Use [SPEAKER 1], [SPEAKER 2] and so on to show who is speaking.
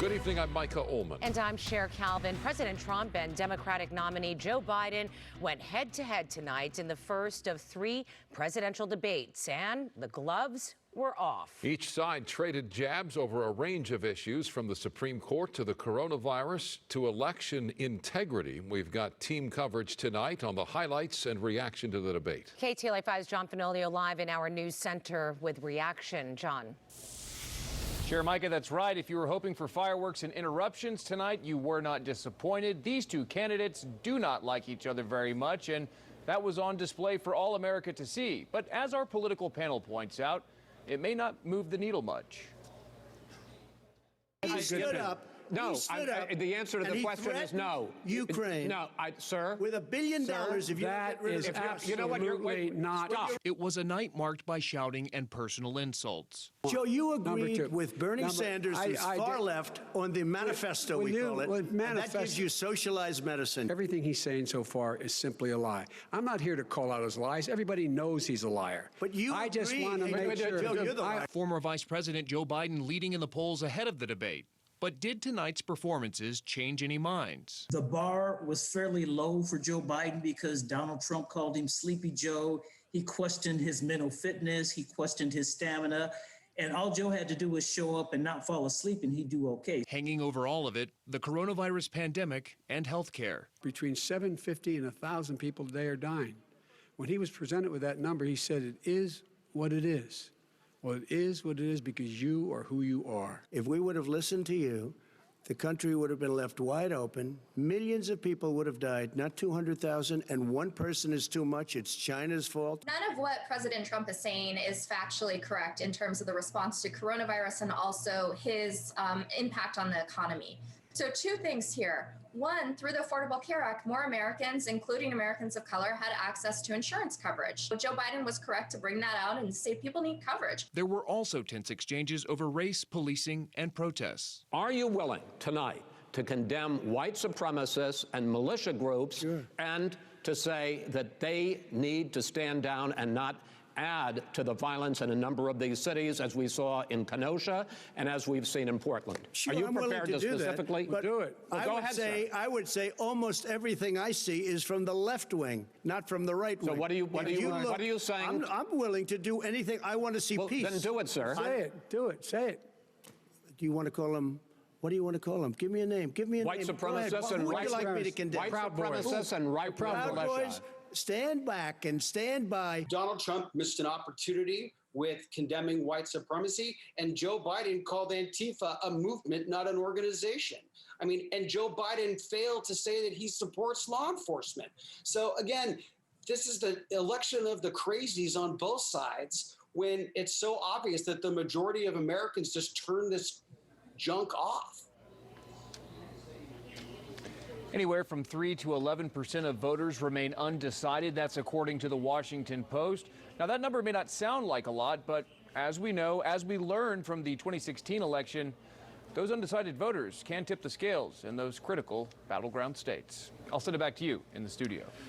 [SPEAKER 1] Good evening, I'm Micah Ullman.
[SPEAKER 2] And I'm Cher Calvin. President Trump and Democratic nominee Joe Biden went head-to-head tonight in the first of 3 presidential debates, and the gloves were off.
[SPEAKER 1] Each side traded jabs over a range of issues, from the Supreme Court to the coronavirus to election integrity. We've got team coverage tonight on the highlights and reaction to the debate.
[SPEAKER 2] KTLA 5's John Fenoglio live in our news center with reaction. John.
[SPEAKER 3] Sure, Micah, that's right. If you were hoping for fireworks and interruptions tonight, you were not disappointed. These 2 candidates do not like each other very much, and that was on display for all America to see. But as our political panel points out, it may not move the needle much.
[SPEAKER 4] He stood up.
[SPEAKER 5] No, the answer to the question is no.
[SPEAKER 4] Ukraine.
[SPEAKER 5] No, sir.
[SPEAKER 4] With $1 billion, if you
[SPEAKER 5] that
[SPEAKER 4] don't get rid
[SPEAKER 5] is
[SPEAKER 4] of
[SPEAKER 5] absolutely not.
[SPEAKER 3] Stop. It was a night marked by shouting and personal insults.
[SPEAKER 4] Joe, you agreed with Bernie Sanders, who's far left, on the manifesto, we call it. And that gives you socialized medicine.
[SPEAKER 6] Everything he's saying so far is simply a lie. I'm not here to call out his lies. Everybody knows he's a liar.
[SPEAKER 4] But you
[SPEAKER 6] I just want to make sure.
[SPEAKER 4] Joe, you're the liar.
[SPEAKER 3] Former Vice President Joe Biden leading in the polls ahead of the debate. But did tonight's performances change any minds?
[SPEAKER 7] The bar was fairly low for Joe Biden because Donald Trump called him Sleepy Joe. He questioned his mental fitness. He questioned his stamina. And all Joe had to do was show up and not fall asleep, and he'd do okay.
[SPEAKER 3] Hanging over all of it, the coronavirus pandemic and health care.
[SPEAKER 6] Between 750 and 1,000 people today are dying. When he was presented with that number, he said, it is what it is. Well, it is what it is because you are who you are.
[SPEAKER 4] If we would have listened to you, the country would have been left wide open. Millions of people would have died, not 200,000, and 1 person is too much. It's China's fault.
[SPEAKER 8] None of what President Trump is saying is factually correct in terms of the response to coronavirus and also his impact on the economy. So 2 things here. 1, through the Affordable Care Act, more Americans, including Americans of color, had access to insurance coverage. Joe Biden was correct to bring that out and say people need coverage.
[SPEAKER 3] There were also tense exchanges over race, policing, and protests.
[SPEAKER 5] Are you willing tonight to condemn white supremacists and militia groups and to say that they need to stand down and not add to the violence in a number of these cities, as we saw in Kenosha and as we've seen in Portland?
[SPEAKER 4] Sure,
[SPEAKER 5] are you
[SPEAKER 4] I'm
[SPEAKER 5] prepared
[SPEAKER 4] to do
[SPEAKER 5] specifically
[SPEAKER 4] that, but
[SPEAKER 6] do it?
[SPEAKER 5] Well, go ahead, sir.
[SPEAKER 4] I would say almost everything I see is from the left wing, not from the right wing.
[SPEAKER 5] So what are you saying?
[SPEAKER 4] I'm willing to do anything. I want to see peace.
[SPEAKER 5] Then do it, sir.
[SPEAKER 6] Say it. Do it. Say it.
[SPEAKER 4] Do you want to call him? What do you want to call him? Give me a name. Give me a
[SPEAKER 5] white
[SPEAKER 4] name.
[SPEAKER 5] Supremacists and
[SPEAKER 4] who would you like me to condemn?
[SPEAKER 5] White supremacists and right
[SPEAKER 4] Proud Boys, stand back and stand by.
[SPEAKER 9] Donald Trump missed an opportunity with condemning white supremacy, and Joe Biden called Antifa a movement, not an organization. I mean, and Joe Biden failed to say that he supports law enforcement. So again, this is the election of the crazies on both sides, when it's so obvious that the majority of Americans just turn this junk off.
[SPEAKER 3] Anywhere from 3 to 11% of voters remain undecided. That's according to the Washington Post. Now, that number may not sound like a lot, but as we know, as we learned from the 2016 election, those undecided voters can tip the scales in those critical battleground states. I'll send it back to you in the studio.